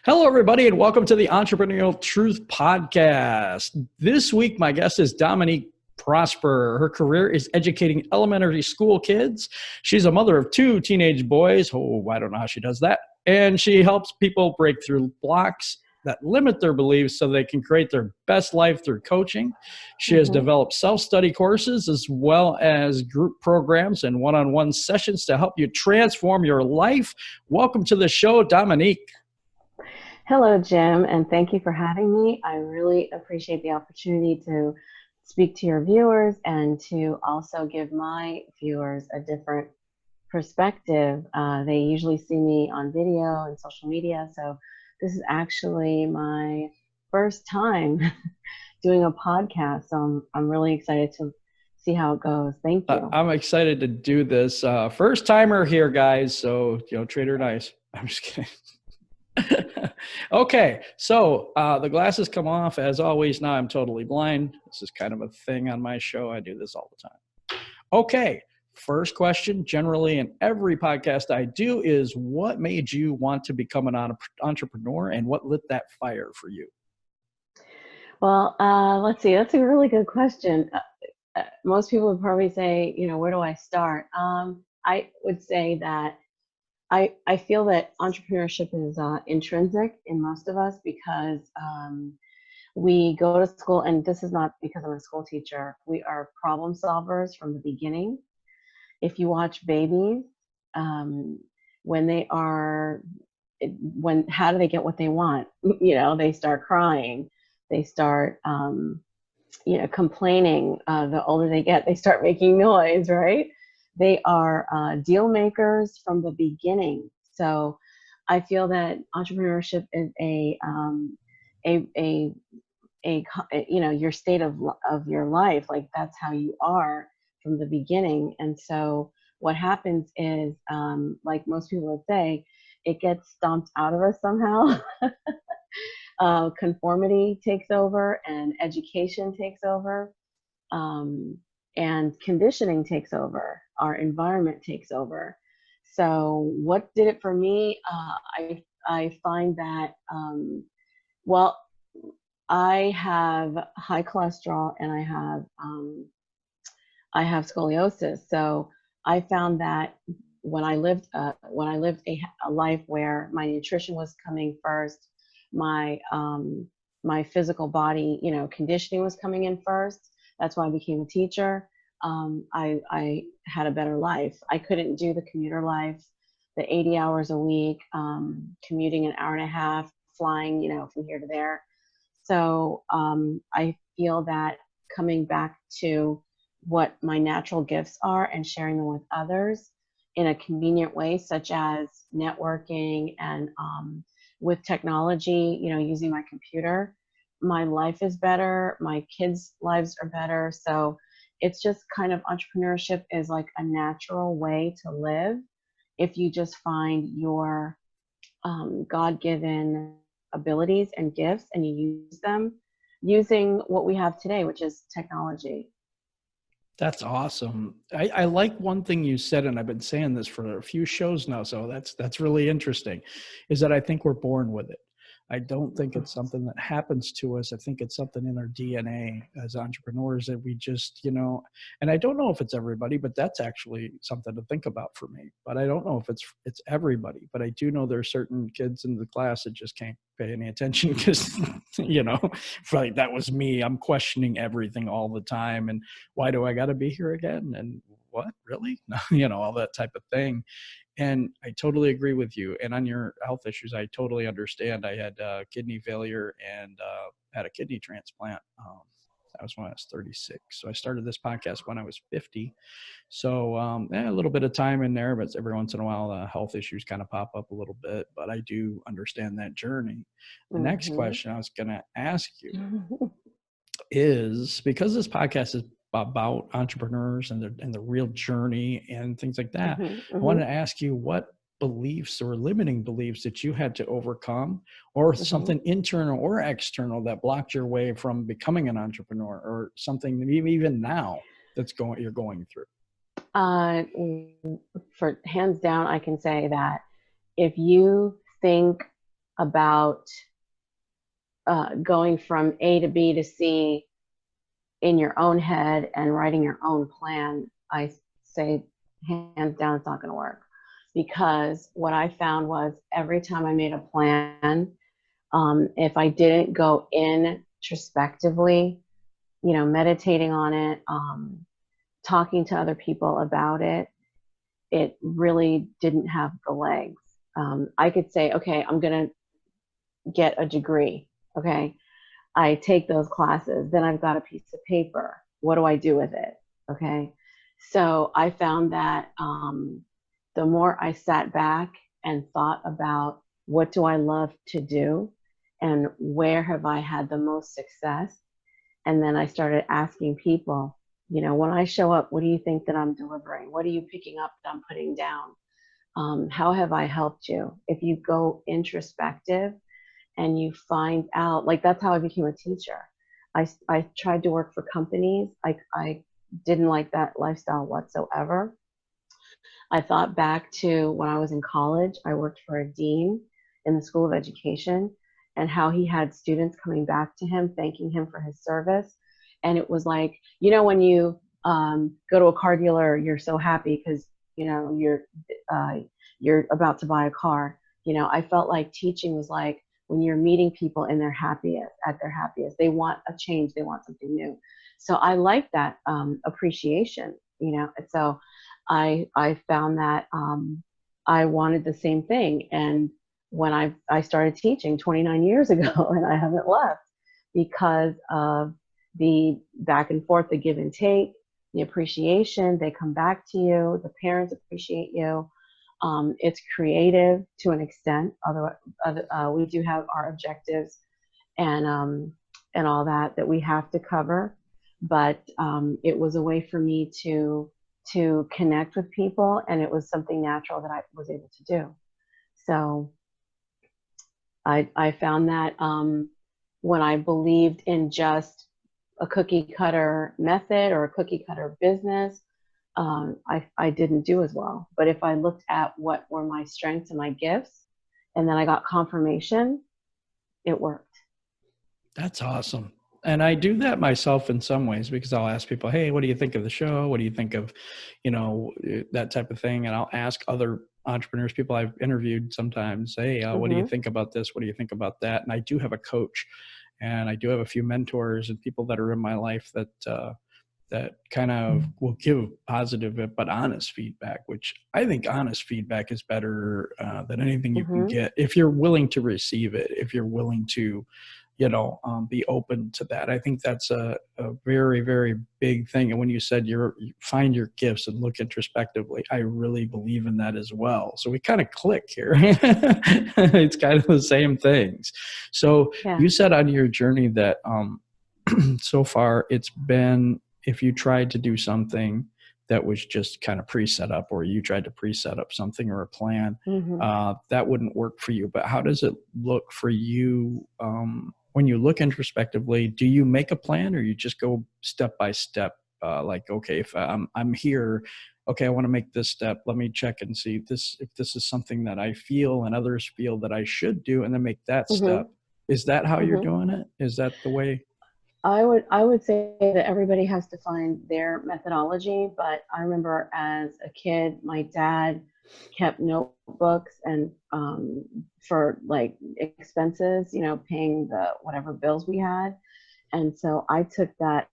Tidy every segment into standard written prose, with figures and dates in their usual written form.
Hello, everybody, and welcome to the Entrepreneurial Truth Podcast. This week, my guest is Dominique Prosper. Her career is educating elementary school kids. She's a mother of two teenage boys. Oh, I don't know how she does that. And she helps people break through blocks that limit their beliefs so they can create their best life through coaching. She has developed self-study courses as well as group programs and one-on-one sessions to help you transform your life. Welcome to the show, Dominique. Hello, Jim, and thank you for having me. I really appreciate the opportunity to speak to your viewers and to also give my viewers a different perspective. They usually see me on video and social media, so this is actually my first time doing a podcast, so I'm really excited to see how it goes. Thank you. I'm excited to do this. First timer here, guys, so, treat her nice. I'm just kidding. Okay, so the glasses come off. As always, now I'm totally blind. This is kind of a thing on my show. I do this all the time. Okay, first question, generally in every podcast I do, is what made you want to become an entrepreneur, and what lit that fire for you? Well, let's see. That's a really good question. Most people would probably say, where do I start? I would say that I feel that entrepreneurship is intrinsic in most of us because we go to school, and this is not because I'm a school teacher. We are problem solvers from the beginning. If you watch babies, when they are, how do they get what they want? They start crying, they start, complaining. The older they get, they start making noise, right? They are deal makers from the beginning. So I feel that entrepreneurship is your state of your life. Like that's how you are from the beginning. And so what happens is, like most people would say, it gets stomped out of us somehow. Conformity takes over, and education takes over. And conditioning takes over, our environment takes over. So what did it for me? I find that, well, I have high cholesterol and I have scoliosis. So I found that when I lived a life where my nutrition was coming first, my my physical body, conditioning was coming in first. That's why I became a teacher. I had a better life. I couldn't do the commuter life, the 80 hours a week, commuting an hour and a half, flying, from here to there. So I feel that coming back to what my natural gifts are and sharing them with others in a convenient way, such as networking and with technology, using my computer, my life is better, my kids' lives are better. So it's just kind of, entrepreneurship is like a natural way to live if you just find your God-given abilities and gifts and you use them using what we have today, which is technology. That's awesome. I like one thing you said, and I've been saying this for a few shows now, so that's really interesting, is that I think we're born with it. I don't think it's something that happens to us. I think it's something in our DNA as entrepreneurs that we just, and I don't know if it's everybody, but that's actually something to think about for me. But I don't know if it's everybody, but I do know there are certain kids in the class that just can't pay any attention because, like that was me. I'm questioning everything all the time. And why do I got to be here again? And what, really? All that type of thing. And I totally agree with you. And on your health issues, I totally understand. I had kidney failure and had a kidney transplant. That was when I was 36. So I started this podcast when I was 50. So a little bit of time in there, but every once in a while, health issues kind of pop up a little bit. But I do understand that journey. The next question I was going to ask you is, because this podcast is about entrepreneurs and the real journey and things like that, I wanted to ask you what beliefs or limiting beliefs that you had to overcome, or something internal or external that blocked your way from becoming an entrepreneur, or something even now you're going through. For hands down, I can say that if you think about going from A to B to C in your own head and writing your own plan, I say hands down, it's not going to work. Because what I found was every time I made a plan, if I didn't go in introspectively, meditating on it, talking to other people about it, it really didn't have the legs. I could say, okay, I'm going to get a degree. Okay. I take those classes, then I've got a piece of paper. What do I do with it? Okay. So I found that the more I sat back and thought about what do I love to do and where have I had the most success, and then I started asking people, when I show up, what do you think that I'm delivering? What are you picking up that I'm putting down? How have I helped you? If you go introspective and you find out, like that's how I became a teacher. I tried to work for companies. I didn't like that lifestyle whatsoever. I thought back to when I was in college, I worked for a dean in the School of Education, and how he had students coming back to him, thanking him for his service. And it was like, when you go to a car dealer, you're so happy because, you're about to buy a car. I felt like teaching was like when you're meeting people in their happiest, at their happiest, they want a change, they want something new. So I like that appreciation, and so I found that I wanted the same thing. And when I started teaching 29 years ago, and I haven't left because of the back and forth, the give and take, the appreciation, they come back to you, the parents appreciate you. It's creative to an extent, although we do have our objectives and all that we have to cover. But it was a way for me to connect with people, and it was something natural that I was able to do. So I found that when I believed in just a cookie cutter method or a cookie cutter business, I didn't do as well. But if I looked at what were my strengths and my gifts, and then I got confirmation, it worked. That's awesome. And I do that myself in some ways, because I'll ask people, hey, what do you think of the show? What do you think of, that type of thing? And I'll ask other entrepreneurs, people I've interviewed sometimes, hey, what do you think about this? What do you think about that? And I do have a coach, and I do have a few mentors and people that are in my life that kind of will give positive but honest feedback, which I think honest feedback is better than anything you can get if you're willing to receive it, if you're willing to, be open to that. I think that's a very, very big thing. And when you said you find your gifts and look introspectively, I really believe in that as well. So we kind of click here. It's kind of the same things. So you said on your journey that so far it's been, if you tried to do something that was just kind of pre-set up, or you tried to pre-set up something or a plan, that wouldn't work for you. But how does it look for you when you look introspectively? Do you make a plan, or you just go step by step? Like, okay, if I'm here, okay, I want to make this step. Let me check and see if this is something that I feel and others feel that I should do, and then make that step. Is that how you're doing it? Is that the way? I would say that everybody has to find their methodology, but I remember as a kid, my dad kept notebooks and for like expenses, paying the whatever bills we had. And so I took that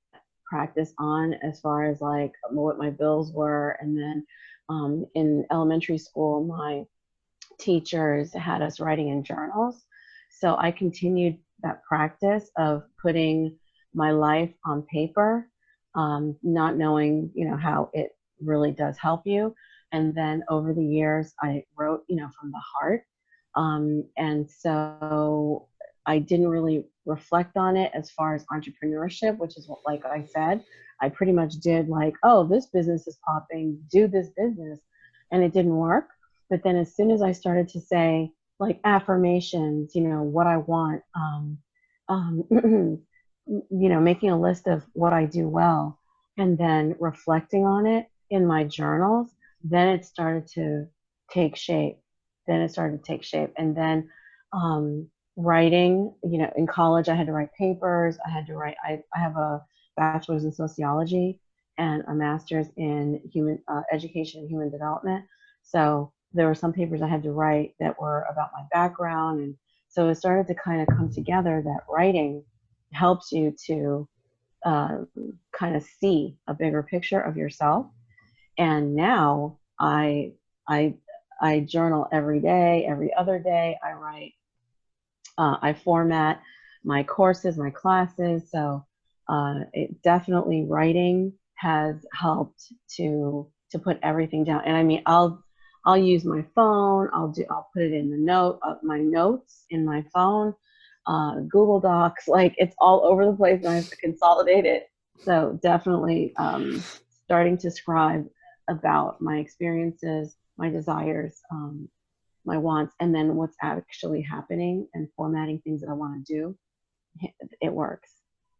practice on as far as like what my bills were. And then in elementary school, my teachers had us writing in journals. So I continued that practice of putting my life on paper, not knowing, how it really does help you. And then over the years, I wrote, from the heart. And so I didn't really reflect on it as far as entrepreneurship, which is what, like I said, I pretty much did like, oh, this business is popping, do this business. And it didn't work. But then as soon as I started to say like affirmations, what I want, making a list of what I do well, and then reflecting on it in my journals, then it started to take shape. And then writing, in college I had to write papers. I have a bachelor's in sociology and a master's in human education and human development. So there were some papers I had to write that were about my background. And so it started to kind of come together that writing helps you to uh, kind of see a bigger picture of yourself. And now I I journal every day, every other day. I write. I format my courses, my classes. So it definitely writing has helped to put everything down. And I mean, I'll use my phone. I'll put it in the my notes in my phone, Google Docs. Like it's all over the place, and I have to consolidate it. So definitely starting to scribe about my experiences, my desires, my wants, and then what's actually happening and formatting things that I want to do. It works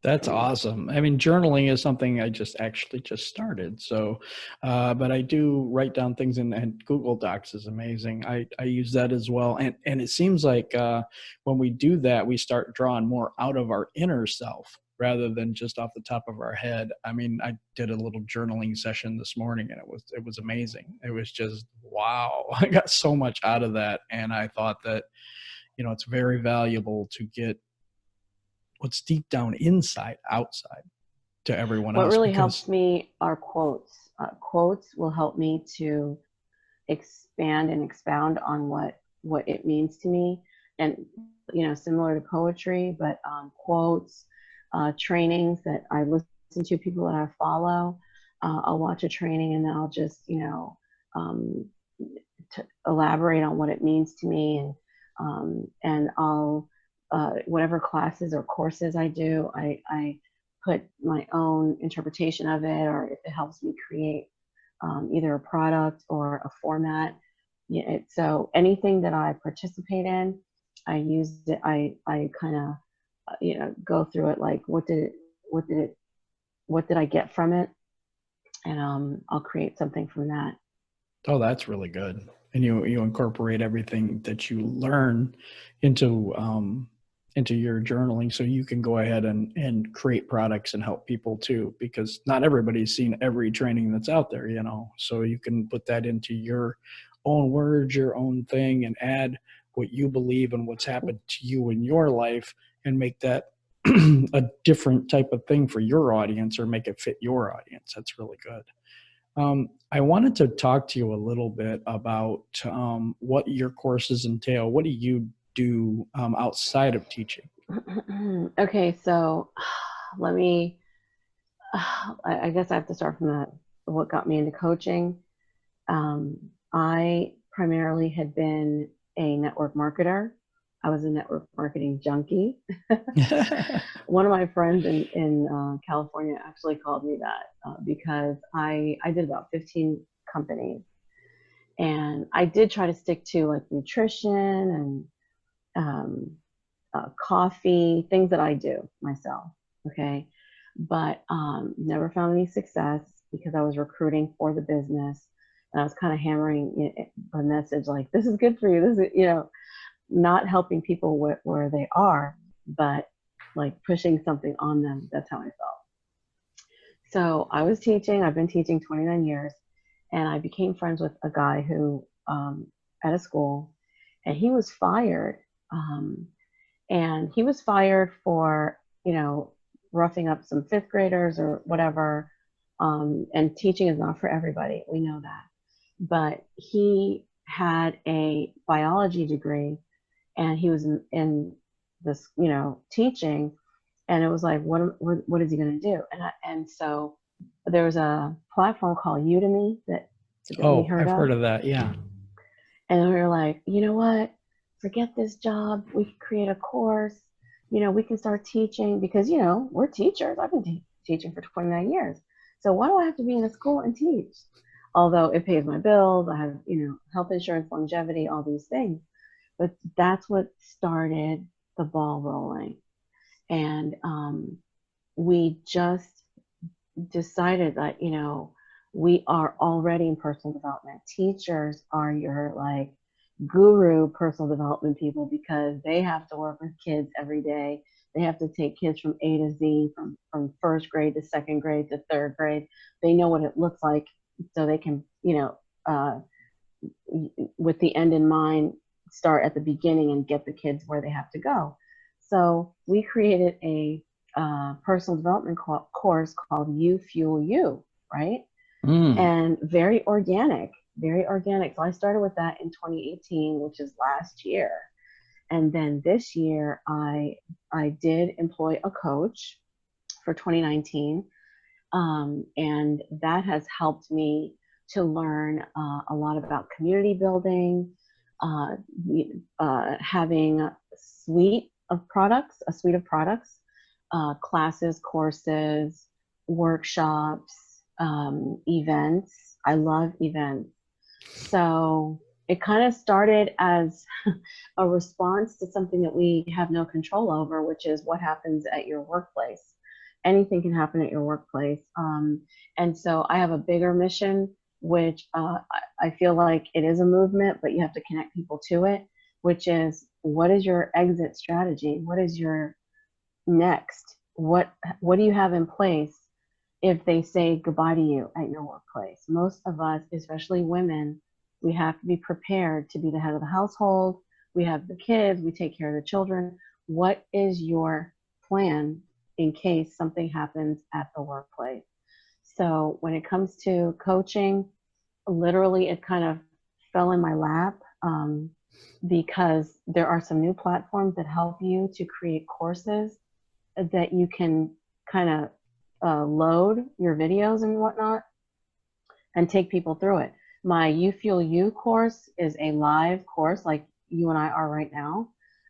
That's for me. awesome. I mean, journaling is something I just started. So, but I do write down things, and Google Docs is amazing. I use that as well. And it seems like when we do that, we start drawing more out of our inner self rather than just off the top of our head. I mean, I did a little journaling session this morning, and it was amazing. It was just wow. I got so much out of that, and I thought that it's very valuable to get what's deep down inside outside to everyone What else really because helps me are quotes. Quotes will help me to expand and expound on what it means to me, and similar to poetry, but quotes, trainings that I listen to, people that I follow. I'll watch a training and then I'll just um, to elaborate on what it means to me, and I'll whatever classes or courses I do, I put my own interpretation of it, or if it helps me create either a product or a format. Yeah, so anything that I participate in, I use it. I kind of go through it, like what did I get from it, and I'll create something from that. oh, that's really good. And you incorporate everything that you learn into into your journaling so you can go ahead and create products and help people too, because not everybody's seen every training that's out there, so you can put that into your own words, your own thing, and add what you believe and what's happened to you in your life and make that a different type of thing for your audience or make it fit your audience. That's really good. I wanted to talk to you a little bit about what your courses entail. What do you do outside of teaching? Okay, so let me. I guess I have to start from what got me into coaching. I primarily had been a network marketer. I was a network marketing junkie. One of my friends in California actually called me that because I did about 15 companies, and I did try to stick to like nutrition and um, coffee, things that I do myself. Okay. But never found any success because I was recruiting for the business, and I was kind of hammering the message like, this is good for you. This is, not helping people where they are, but like pushing something on them. That's how I felt. So I was teaching, I've been teaching 29 years, and I became friends with a guy who, at a school, and he was fired. Um, and he was fired for roughing up some fifth graders or whatever, and teaching is not for everybody, we know that, but he had a biology degree, and he was in this teaching, and it was like what is he going to do, and so there was a platform called Udemy that we Oh, heard I've of. heard of that. Yeah. And we were like, you know what? Forget this job. We can create a course. We can start teaching because, we're teachers. I've been teaching for 29 years. So why do I have to be in a school and teach? Although it pays my bills, I have, health insurance, longevity, all these things. But that's what started the ball rolling. And we just decided that, we are already in personal development. Teachers are your like guru personal development people because they have to work with kids every day. They have to take kids from A to Z, from first grade to second grade to third grade. They know what it looks like, so they can, with the end in mind, start at the beginning and get the kids where they have to go. So we created a personal development course called You Fuel You, right? Mm. And very organic, very organic. So I started with that in 2018, which is last year. And then this year, I did employ a coach for 2019, and that has helped me to learn a lot about community building, uh, having a suite of products, classes, courses, workshops, events. I love events. So it kind of started as a response to something that we have no control over, which is what happens at your workplace. Anything can happen at your workplace. And so I have a bigger mission, which I feel like it is a movement, but you have to connect people to it, which is, what is your exit strategy? What is your next? What do you have in place if they say goodbye to you at your workplace? Most of us, especially women, we have to be prepared to be the head of the household. We have the kids, we take care of the children. What is your plan in case something happens at the workplace? So when it comes to coaching, literally it kind of fell in my lap, because there are some new platforms that help you to create courses that you can kind of load your videos and whatnot and take people through it. My You Fuel You course is a live course like you and I are right now.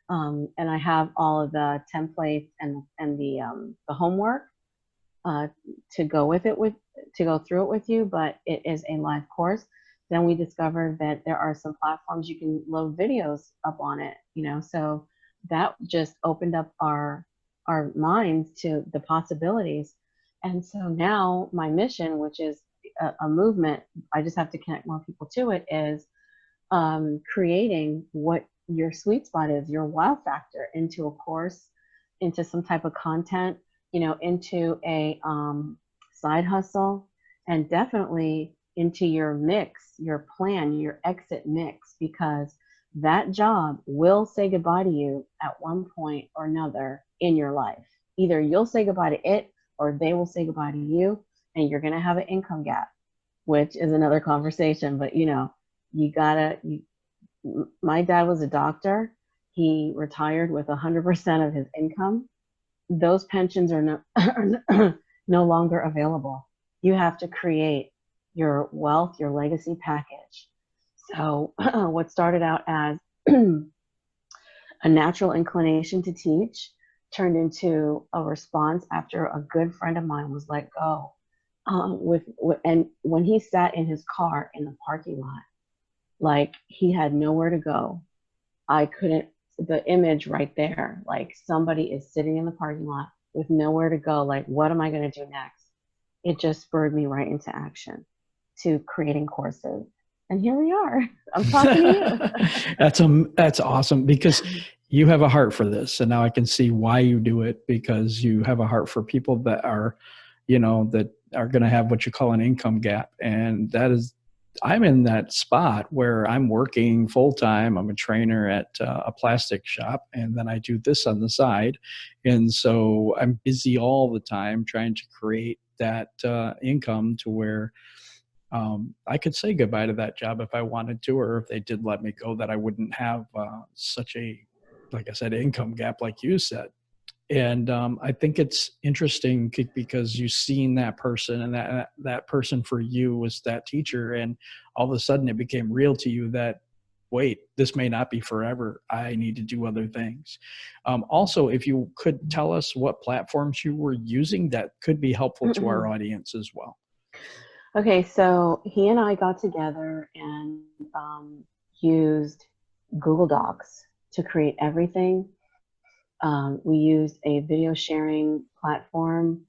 And I have all of the templates and the homework to go through it with you, but it is a live course. Then we discovered that there are some platforms you can load videos up on it, so that just opened up our minds to the possibilities. And so now my mission, which is a movement, I just have to connect more people to it, is creating what your sweet spot is, your wow factor, into a course, into some type of content, into a side hustle, and definitely into your mix, your plan, your exit mix, because that job will say goodbye to you at one point or another in your life. Either you'll say goodbye to it or they will say goodbye to you, and you're going to have an income gap, which is another conversation. But my dad was a doctor. He retired with 100% of his income. Those pensions are no longer available. You have to create your wealth, your legacy package. So what started out as a natural inclination to teach turned into a response after a good friend of mine was let go. And when he sat in his car in the parking lot, like he had nowhere to go, the image right there, like somebody is sitting in the parking lot with nowhere to go, like, what am I going to do next? It just spurred me right into action to creating courses. And here we are. I'm talking to you. That's awesome, because you have a heart for this. And now I can see why you do it, because you have a heart for people that are, that are going to have what you call an income gap. And I'm in that spot where I'm working full time. I'm a trainer at a plastic shop, and then I do this on the side. And so I'm busy all the time trying to create that income to where I could say goodbye to that job if I wanted to, or if they did let me go, that I wouldn't have such a, like I said, income gap, like you said. And I think it's interesting because you've seen that person, and that person for you was that teacher. And all of a sudden it became real to you that, wait, this may not be forever. I need to do other things. Also, if you could tell us what platforms you were using, that could be helpful to our audience as well. Okay, so he and I got together and used Google Docs to create everything. We used a video sharing platform.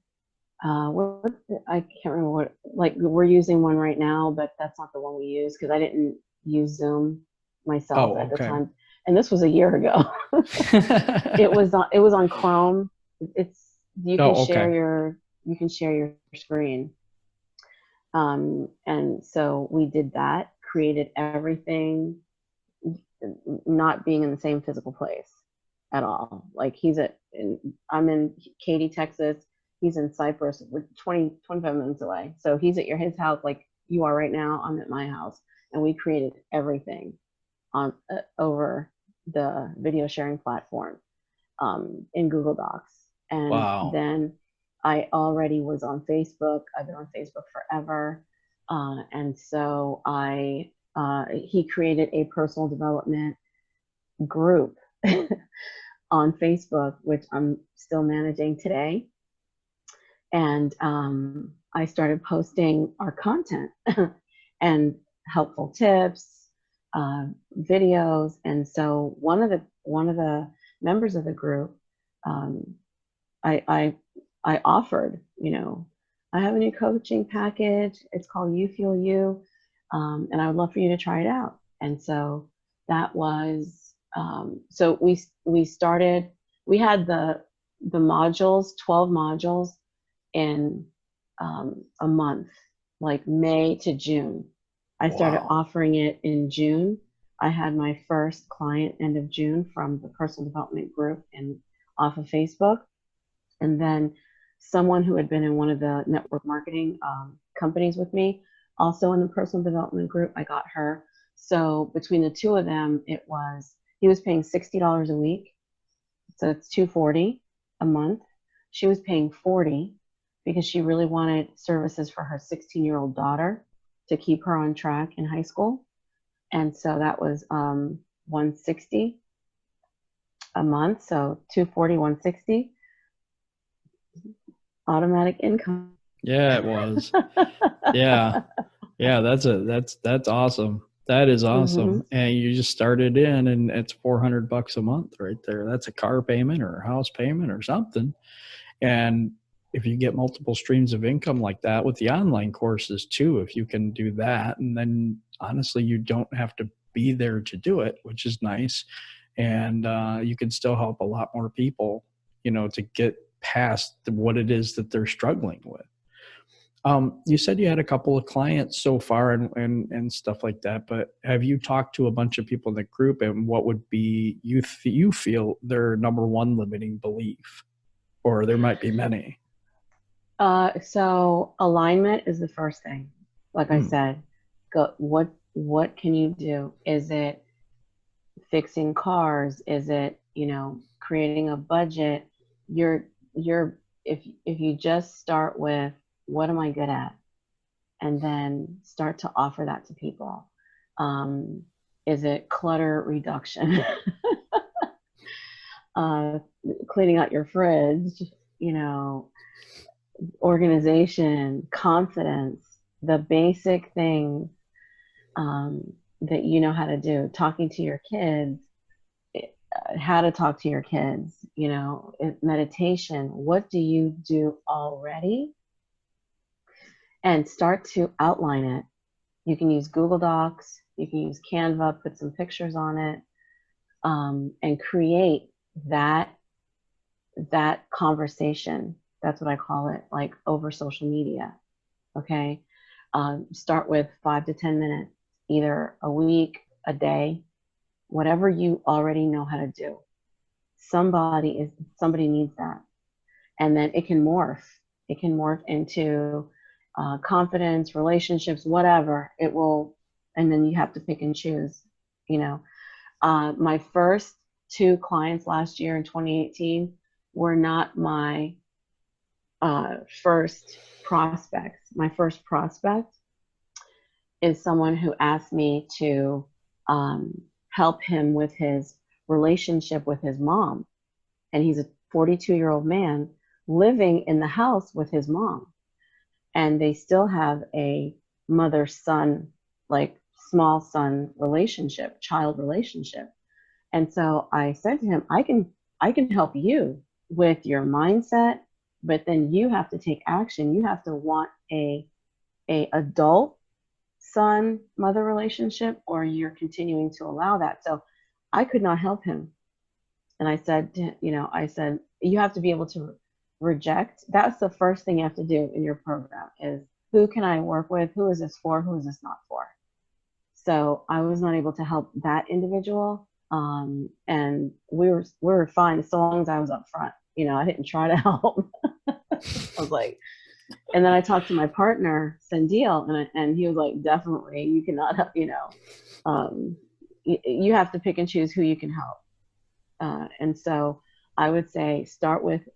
I can't remember what, like, we're using one right now, but that's not the one we use because I didn't use Zoom myself Oh, at the okay. time, and this was a year ago. It was on Chrome. It's Oh, okay. you can share your screen. And so we did that, created everything, not being in the same physical place at all. Like I'm in Katy, Texas. He's in Cyprus, 25 minutes away. So he's at his house like you are right now. I'm at my house. And we created everything on over the video sharing platform in Google Docs. And Wow. then I already was on Facebook. I've been on Facebook forever. And so he created a personal development group on Facebook, which I'm still managing today. And I started posting our content and helpful tips, videos. And so one of the members of the group, um, I offered, I have a new coaching package. It's called You Feel You, and I would love for you to try it out. And so that was so we started. We had the modules, 12 modules in a month, like May to June. I started Wow. offering it in June. I had my first client end of June from the personal development group and off of Facebook. And then someone who had been in one of the network marketing companies with me, also in the personal development group, I got her. So between the two of them, he was paying $60 a week. So it's $240 a month. She was paying $40 because she really wanted services for her 16-year-old daughter to keep her on track in high school. And so that was $160 a month. So $240, $160. Automatic income. Yeah, it was. Yeah. Yeah, that's awesome. That is Mm-hmm. awesome. And you just started in and it's $400 a month right there. That's a car payment or a house payment or something. And if you get multiple streams of income like that with the online courses too, if you can do that, and then honestly, you don't have to be there to do it, which is nice. And you can still help a lot more people, to get past what it is that they're struggling with. You said you had a couple of clients so far and stuff like that, but have you talked to a bunch of people in the group, and what would be you feel their number one limiting belief? Or there might be many. So alignment is the first thing. Like I Hmm. said, what can you do? Is it fixing cars? Is it, creating a budget? If you just start with what am I good at? And then start to offer that to people. Um, is it clutter reduction? uh, Cleaning out your fridge, you know, organization, confidence, the basic things that you know how to do, talking to your kids, how to talk to your kids, meditation. What do you do already? And start to outline it. You can use Google Docs, you can use Canva, put some pictures on it, and create that conversation. That's what I call it, like over social media. Okay. Start with 5 to 10 minutes, either a week, a day, whatever you already know how to do. Somebody needs that. And then it can morph. It can morph into confidence, relationships, whatever it will. And then you have to pick and choose, you know. My first two clients last year in 2018 were not my first prospects. My first prospect is someone who asked me to help him with his relationship with his mom. And he's a 42-year-old man living in the house with his mom. And they still have a mother son, like small son relationship, child relationship. And so I said to him, I can help you with your mindset, but then you have to take action. You have to want a adult son-mother relationship, or you're continuing to allow that. So I could not help him. And I said, I said, you have to be able to reject. That's the first thing you have to do in your program is, who can I work with? Who is this for? Who is this not for? So I was not able to help that individual. And we were fine so long as I was up front. I didn't try to help. I was like, and then I talked to my partner, Sendil, and he was like, definitely, you cannot help, you have to pick and choose who you can help. And so I would say start with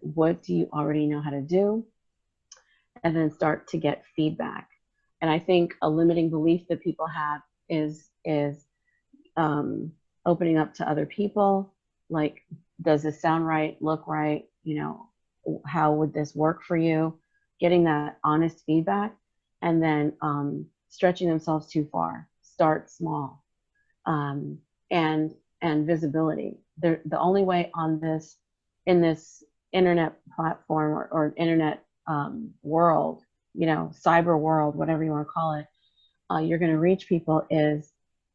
what do you already know how to do, and then start to get feedback. And I think a limiting belief that people have is opening up to other people. Like, does this sound right? Look right? How would this work for you? Getting that honest feedback, and then stretching themselves too far. Start small, and visibility. The only way in this internet platform or internet world, cyber world, whatever you want to call it, you're going to reach people is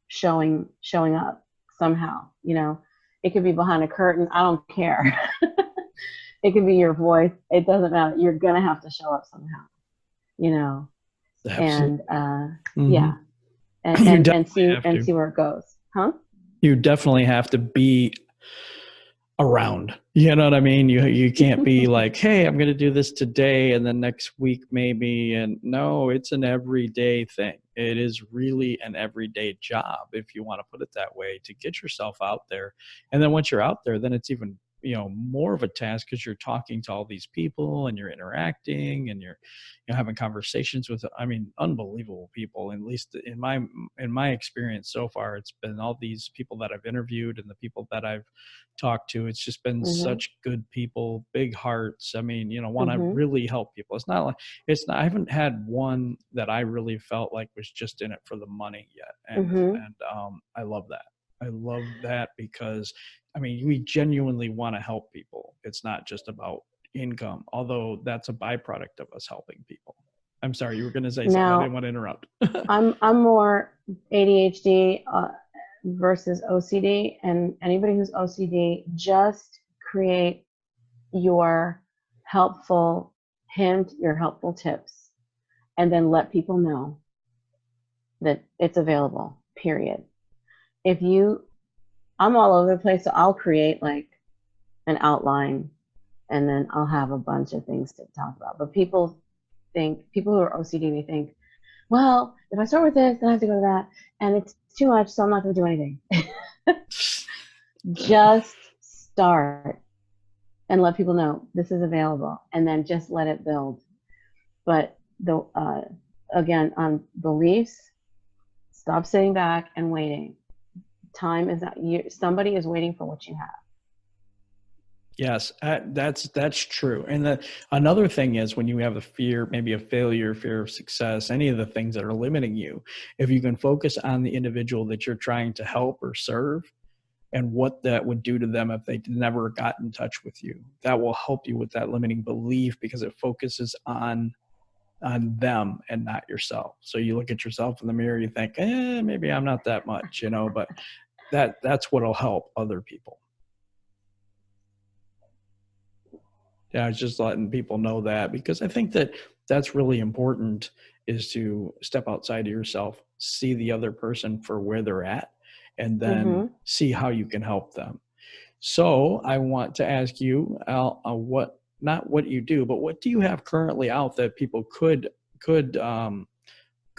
showing up somehow. It could be behind a curtain. I don't care. It could be your voice. It doesn't matter. You're going to have to show up somehow, Absolutely. and Mm-hmm. yeah, and see where it goes. Huh? You definitely have to be around. You know what I mean? You can't be like, hey, I'm going to do this today and then next week maybe. And no, it's an everyday thing. It is really an everyday job, if you want to put it that way, to get yourself out there. And then once you're out there, then it's even more of a task, because you're talking to all these people and you're interacting and you're having conversations with, unbelievable people. At least in my experience so far, it's been all these people that I've interviewed and the people that I've talked to. It's just been such good people, big hearts. Want to really help people. It's not like I haven't had one that I really felt like was just in it for the money yet. And I love that. I love that because we genuinely want to help people. It's not just about income, although that's a byproduct of us helping people. I'm sorry, you were going to say something. I didn't want to interrupt. I'm more ADHD versus OCD, and anybody who's OCD, just create your helpful hint, your helpful tips, and then let people know that it's available, period. I'm all over the place, so I'll create like an outline and then I'll have a bunch of things to talk about. But people who are OCD, they think, well, if I start with this, then I have to go to that, and it's too much, so I'm not going to do anything. Just start and let people know this is available, and then just let it build. But again, on beliefs, stop sitting back and waiting. Time is not, somebody is waiting for what you have. Yes, that's true. And another thing is, when you have a fear, maybe of failure, fear of success, any of the things that are limiting you, if you can focus on the individual that you're trying to help or serve and what that would do to them if they never got in touch with you, that will help you with that limiting belief, because it focuses on them and not yourself. So you look at yourself in the mirror, you think, maybe I'm not that much, but that's what'll help other people. Yeah, it's just letting people know that, because I think that's really important, is to step outside of yourself, see the other person for where they're at, and then see how you can help them. So I want to ask you, Al, not what you do, but what do you have currently out that people could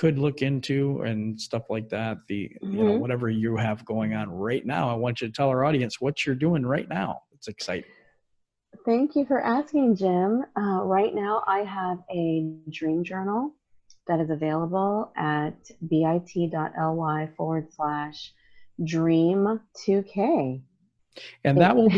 look into and stuff like that? Whatever you have going on right now, I want you to tell our audience what you're doing right now. It's exciting. Thank you for asking, Jim. Right now, I have a dream journal that is available at bit.ly/dream2k. And that will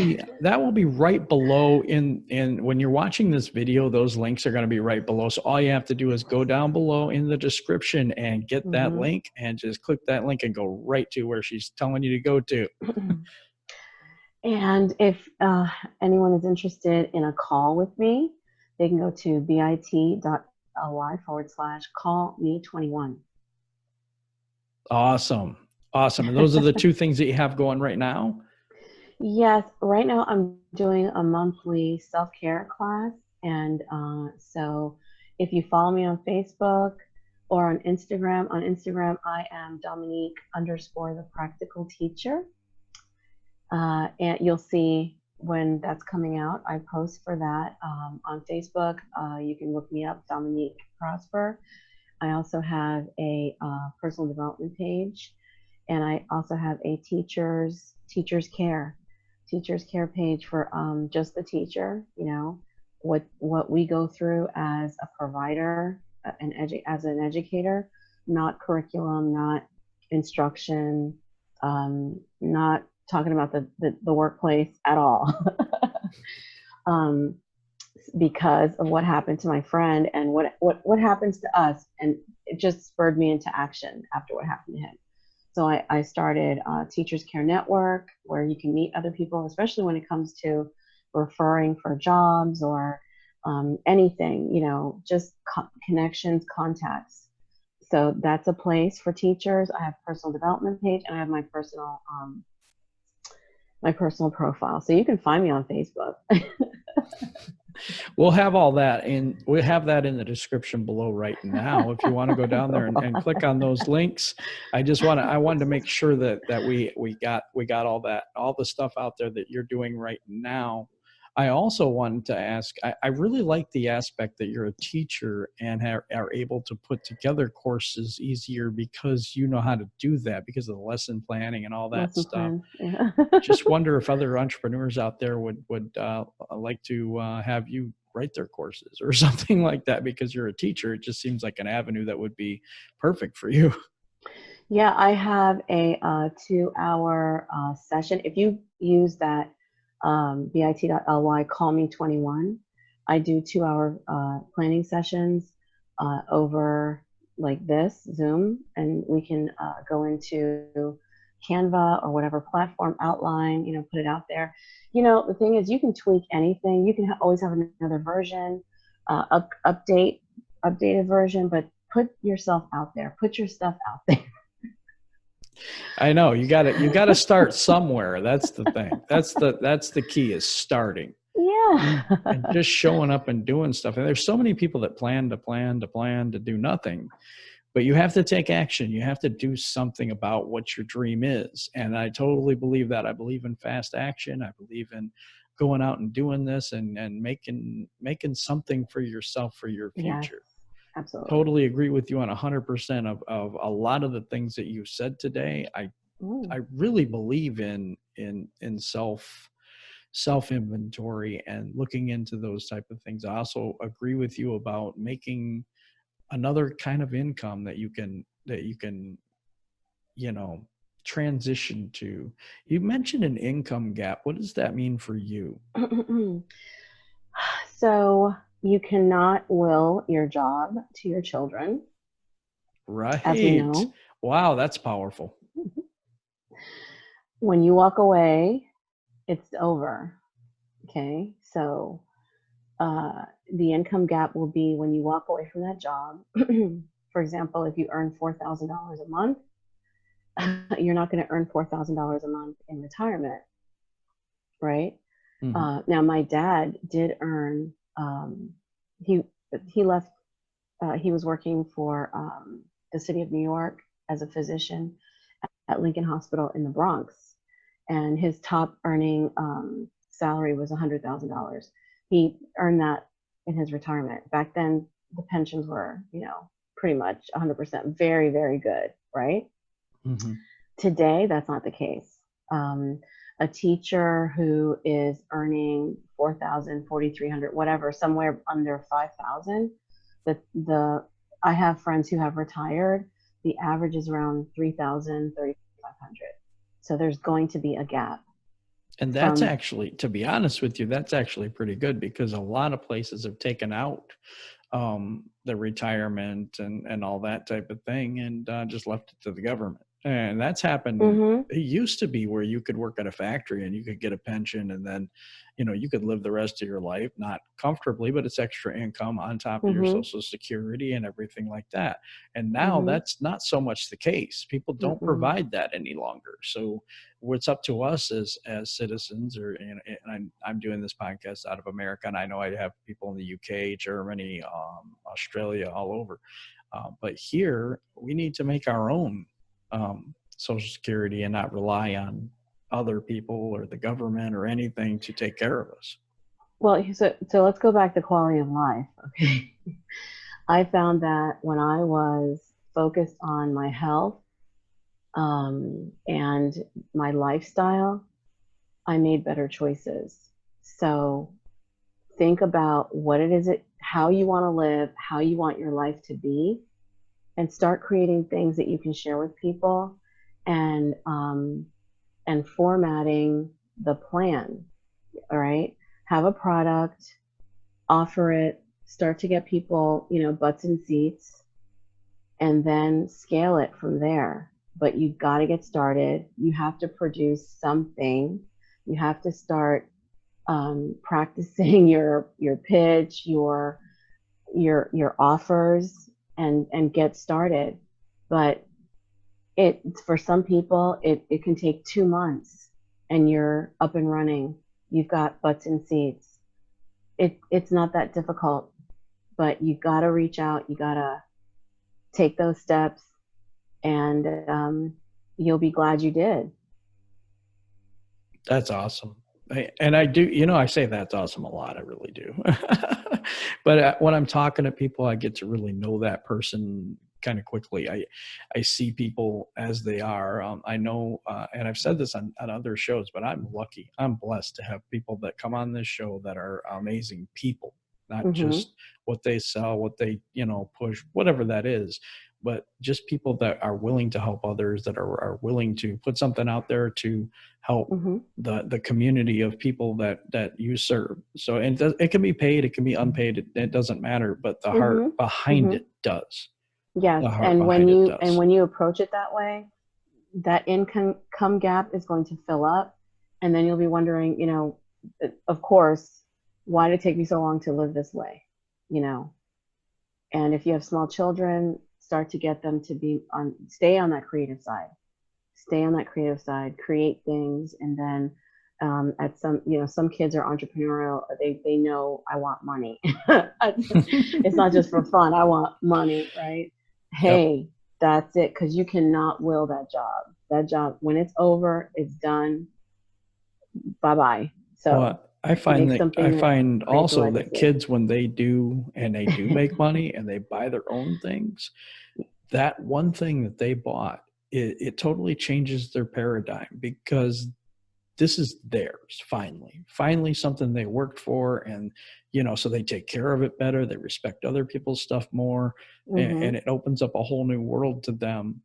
be right below in when you're watching this video. Those links are going to be right below. So all you have to do is go down below in the description and get that link, and just click that link and go right to where she's telling you to go to. And if anyone is interested in a call with me, they can go to bit.ly/call me21. Awesome. Awesome. And those are the two things that you have going right now? Yes, right now I'm doing a monthly self-care class. And so if you follow me on Facebook or on Instagram, I am Dominique underscore the practical teacher. And you'll see when that's coming out. I post for that on Facebook. You can look me up, Dominique Prosper. I also have a personal development page, and I also have a teachers care page for just the teacher. You know what we go through as a provider, as an educator, not curriculum, not instruction, not talking about the workplace at all. um, because of what happened to my friend and what happens to us, and it just spurred me into action after what happened to him. So I started Teachers Care Network, where you can meet other people, especially when it comes to referring for jobs or anything, just connections, contacts. So that's a place for teachers. I have personal development page, and I have my personal profile. So you can find me on Facebook. We'll have all that, and we'll have that in the description below right now. If you want to go down there and click on those links, I wanted to make sure that we got all the stuff out there that you're doing right now. I also wanted to ask, I really like the aspect that you're a teacher and are able to put together courses easier because you know how to do that because of the lesson planning and all that Lesson stuff. plan, yeah. Just wonder if other entrepreneurs out there would like to have you write their courses or something like that, because you're a teacher. It just seems like an avenue that would be perfect for you. Yeah, I have a 2-hour session. If you use that bit.ly, call me 21, I do 2-hour planning sessions over like this Zoom, and we can go into Canva or whatever platform, outline, put it out there. The thing is, you can tweak anything. You can always have another version, updated version, but put yourself out there. Put your stuff out there. I know you got to start somewhere. That's the thing. That's the key, is starting. Yeah. And just showing up and doing stuff. And there's so many people that plan to do nothing, but you have to take action. You have to do something about what your dream is. And I totally believe that. I believe in fast action. I believe in going out and doing this and making something for yourself, for your future. Yes, absolutely. Totally agree with you on 100% of a lot of the things that you said today. I really believe in self inventory and looking into those type of things. I also agree with you about making another kind of income that you can transition to. You mentioned an income gap. What does that mean for you? So you cannot will your job to your children, Right. as we know. Wow, that's powerful. When you walk away, it's over. Okay. So the income gap will be when you walk away from that job. For example, if you earn $4,000 a month, you're not going to earn $4,000 a month in retirement, right? Mm-hmm. Now, my dad did earn. He left. He was working for the city of New York as a physician at Lincoln Hospital in the Bronx, and his top earning salary was $100,000. He earned that in his retirement. Back then, the pensions were, pretty much 100%, very, very good, right? Mm-hmm. Today, that's not the case. A teacher who is earning $4,000, $4,300, whatever, somewhere under $5,000. I have friends who have retired. The average is around $3,000, $3,500. So there's going to be a gap. And that's actually, to be honest with you, that's actually pretty good, because a lot of places have taken out the retirement and all that type of thing, and just left it to the government. And that's happened. Mm-hmm. It used to be where you could work at a factory and you could get a pension, and then, you could live the rest of your life, not comfortably, but it's extra income on top of your Mm-hmm. social security and everything like that. And now Mm-hmm. that's not so much the case. People don't Mm-mm. provide that any longer. So what's up to us as citizens, or, and I'm doing this podcast out of America, and I know I have people in the UK, Germany, Australia, all over. But here we need to make our own Social Security and not rely on other people or the government or anything to take care of us. Well, so let's go back to quality of life. Okay. I found that when I was focused on my health and my lifestyle, I made better choices. So think about what it is, how you want to live, how you want your life to be, and start creating things that you can share with people, and formatting the plan. All right, have a product, offer it, start to get people, butts in seats, and then scale it from there. But you've got to get started. You have to produce something. You have to start practicing your pitch, your offers, and get started. But it for some people it can take 2 months and you're up and running. You've got butts in seats. It's not that difficult, but you got to reach out. You got to take those steps, and you'll be glad you did. That's awesome. And I do, I say that's awesome a lot. I really do. But when I'm talking to people, I get to really know that person kind of quickly. I see people as they are. I know, and I've said this on other shows, but I'm lucky. I'm blessed to have people that come on this show that are amazing people, not Mm-hmm. just what they sell, what they, push, whatever that is, but just people that are willing to help others, that are willing to put something out there to help Mm-hmm. the community of people that you serve. So, and it can be paid, it can be unpaid, it doesn't matter, but the heart Mm-hmm. behind Mm-hmm. it does. Yes, The heart and behind it does. when you approach it that way, that income gap is going to fill up, and then you'll be wondering, of course, why did it take me so long to live this way, you know? And if you have small children, start to get them to stay on that creative side, create things, and then at some kids are entrepreneurial. They know, I want money. It's not just for fun. I want money, right? Yep. Hey, that's it, because you cannot will that job. That job, when it's over, it's done. Bye bye. So Well, I make find that I something that find creates a also that legacy. kids, when they do make money and they buy their own things, that one thing that they bought, it totally changes their paradigm, because this is theirs. Finally something they worked for. And so they take care of it better, they respect other people's stuff more, and Mm-hmm. it opens up a whole new world to them.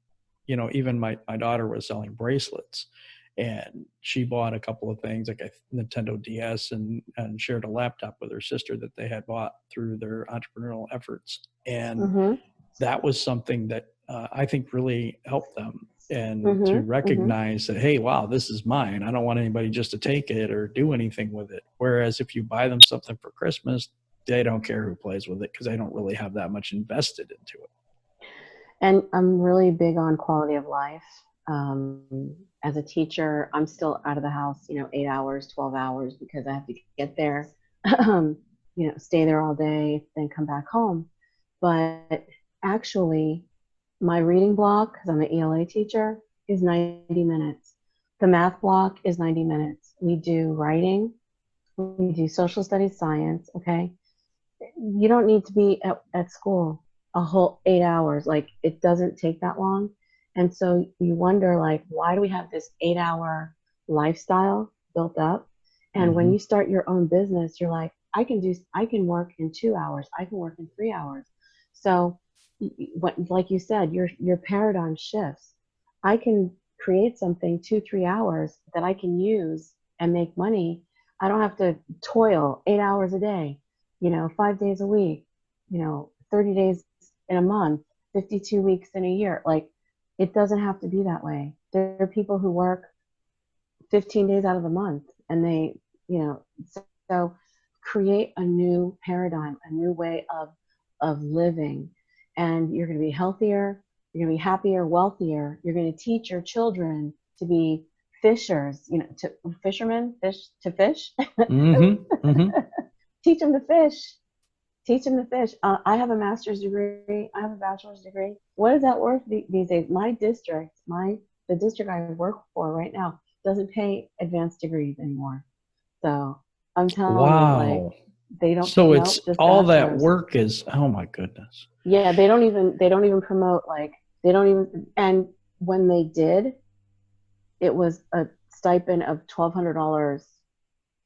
Even my daughter was selling bracelets, and she bought a couple of things like a Nintendo DS, and shared a laptop with her sister that they had bought through their entrepreneurial efforts. And Mm-hmm. that was something that I think really helped them, and to Mm-hmm. Mm-hmm. recognize that, hey, wow, this is mine. I don't want anybody just to take it or do anything with it. Whereas if you buy them something for Christmas, they don't care who plays with it, because they don't really have that much invested into it. And I'm really big on quality of life. As a teacher, I'm still out of the house, 8 hours, 12 hours, because I have to get there, stay there all day, then come back home. But actually, my reading block, because I'm an ELA teacher, is 90 minutes. The math block is 90 minutes. We do writing, we do social studies, science. Okay. You don't need to be at school a whole 8 hours. Like, it doesn't take that long. And so you wonder, like, why do we have this 8 hour lifestyle built up? And when Mm-hmm. you start your own business, you're like, I can work in 2 hours. I can work in 3 hours. So what, like you said, your paradigm shifts. I can create something 2, 3 hours that I can use and make money. I don't have to toil 8 hours a day, 5 days a week, 30 days in a month, 52 weeks in a year. Like, It doesn't have to be that way. There are people who work 15 days out of the month, and they, you know, so create a new paradigm, a new way of living, and you're going to be healthier, you're going to be happier, wealthier. You're going to teach your children to be fishers, you know, to fishermen, fish to fish. Mm-hmm. Mm-hmm. Teach them to fish. Teach them to fish. I have a master's degree. I have a bachelor's degree. What is that worth these days? My district, the district I work for right now, doesn't pay advanced degrees anymore. So I'm telling you, like, Wow. they don't. So it's Nope, just all that bachelor's. work is, oh my goodness. Yeah, they don't even promote, like, they don't even. And when they did, it was a stipend of $1,200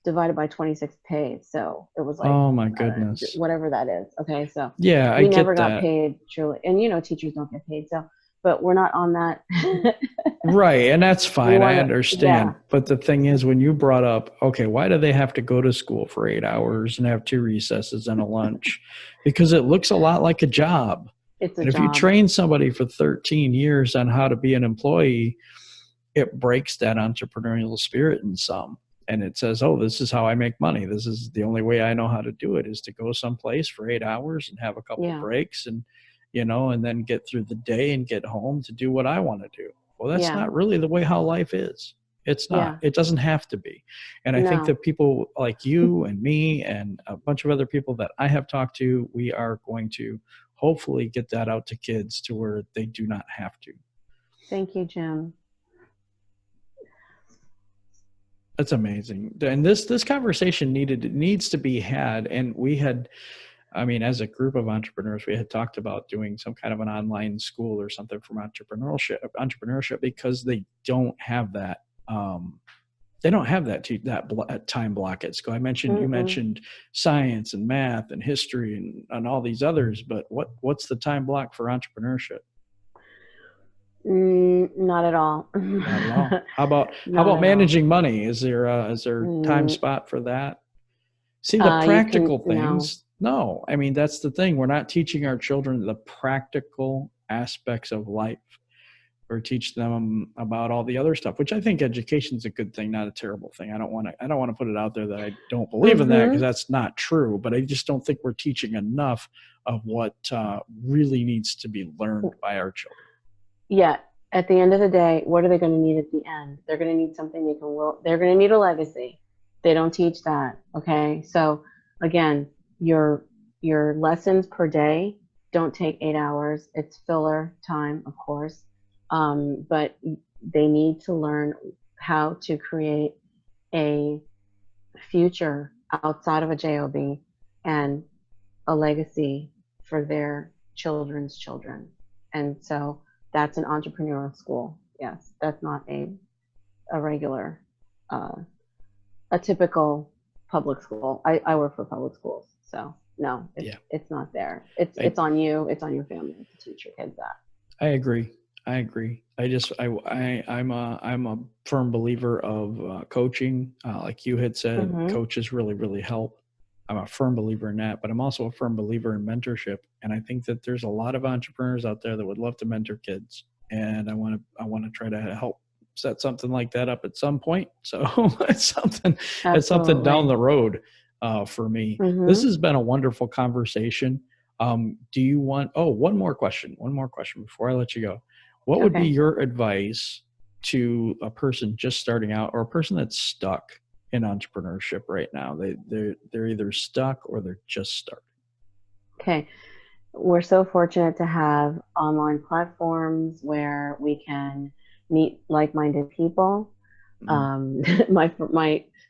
divided by 26 pays. So it was like, Oh my goodness. whatever that is. Okay. So Yeah, I we never get got that. paid, truly. And, teachers don't get paid. So, but we're not on that. Right. And that's We fine. want I to, yeah. understand. But the thing is, when you brought up, okay, why do they have to go to school for 8 hours and have two recesses and a lunch? Because it looks a lot like a job. It's a And if you job. train somebody for 13 years on how to be an employee, it breaks that entrepreneurial spirit in some. And it says, oh, this is how I make money. This is the only way I know how to do it, is to go someplace for 8 hours and have a couple Yeah. breaks and, and then get through the day and get home to do what I want to do. Well, that's Yeah. not really the way how life is. It's not. Yeah. It doesn't have to be. And I think No. that people like you and me and a bunch of other people that I have talked to, we are going to hopefully get that out to kids to where they do not have to. Thank you, Jim. That's amazing. And this conversation needs to be had. And we had, I mean, as a group of entrepreneurs, we had talked about doing some kind of an online school or something from entrepreneurship, because they don't have that. They don't have that time block at school. You Mm-mm. mentioned science and math and history and all these others, but what's the time block for entrepreneurship? Not at all. Not at all. How Not about at all. managing money? Is there time Mm, spot for that? See, the you can, practical no. things, no. I mean, that's the thing. We're not teaching our children the practical aspects of life. Or teach them about all the other stuff, which I think education is a good thing, not a terrible thing. I don't want to put it out there that I don't believe in that, because Mm-hmm. that's not true. But I just don't think we're teaching enough of what really needs to be learned by our children. Yeah. At the end of the day, what are they going to need at the end? They're going to need something they can will. They're going to need a legacy. They don't teach that. Okay. So again, your lessons per day don't take 8 hours. It's filler time, of course. But they need to learn how to create a future outside of a job and a legacy for their children's children. And so that's an entrepreneurial school. Yes, that's not a regular, uh, a typical public school. I work for public schools, so no, Yeah, it's not there. It's I it's on you. It's on your family to teach your kids that. I agree. I agree. I'm a firm believer of coaching. Like you had said, Mm-hmm. coaches really help. I'm a firm believer in that, but I'm also a firm believer in mentorship. And I think that there's a lot of entrepreneurs out there that would love to mentor kids. And I want to try to help set something like that up at some point. So it's something down Absolutely. the road for me. This Mm-hmm. has been a wonderful conversation. Do you want, oh, one more question before I let you go. What would be Okay. your advice to a person just starting out, or a person that's stuck in entrepreneurship right now? They're either stuck or they're just starting. Okay. We're so fortunate to have online platforms where we can meet like-minded people. Mm,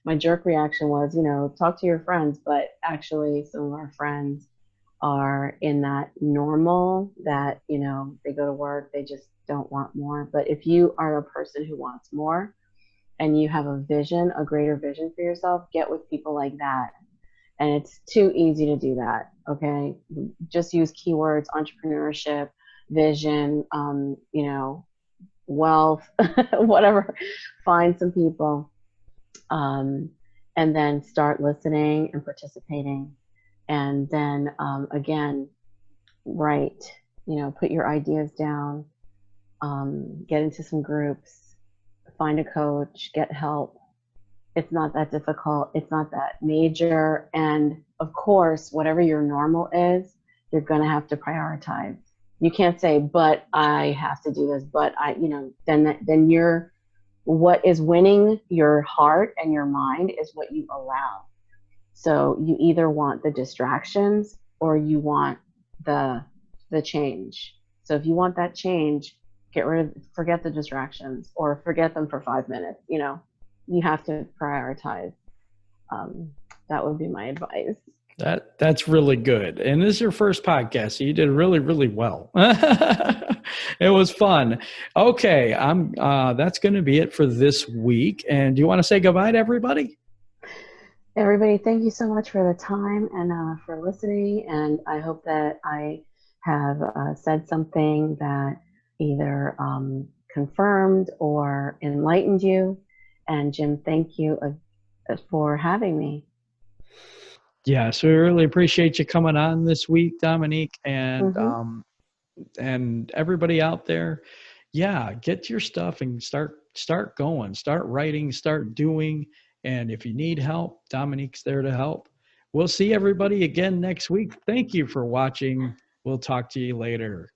My jerk reaction was, talk to your friends, but actually some of our friends are in that normal that, they go to work, they just don't want more. But if you are a person who wants more and you have a vision, a greater vision for yourself, get with people like that. And it's too easy to do that. Okay. Just use keywords, entrepreneurship, vision, wealth, whatever. Find some people, um, and then start listening and participating. And then again, write, put your ideas down, get into some groups, find a coach, get help. It's not that difficult. It's not that major. And of course, whatever your normal is, you're going to have to prioritize. You can't say, but I have to do this, but I, then you're, what is winning your heart and your mind is what you allow. So you either want the distractions or you want the change. So if you want that change, forget the distractions or forget them for 5 minutes. You have to prioritize. That would be my advice. That's really good. And this is your first podcast, so you did really, really well. It was fun. Okay, that's going to be it for this week. And do you want to say goodbye to everybody? Everybody, thank you so much for the time and for listening. And I hope that I have said something that either confirmed or enlightened you. And Jim, thank you for having me. Yeah, so we really appreciate you coming on this week, Dominique, and and everybody out there. Yeah, get your stuff and start going, start writing, start doing. And if you need help, Dominique's there to help. We'll see everybody again next week. Thank you for watching. We'll talk to you later.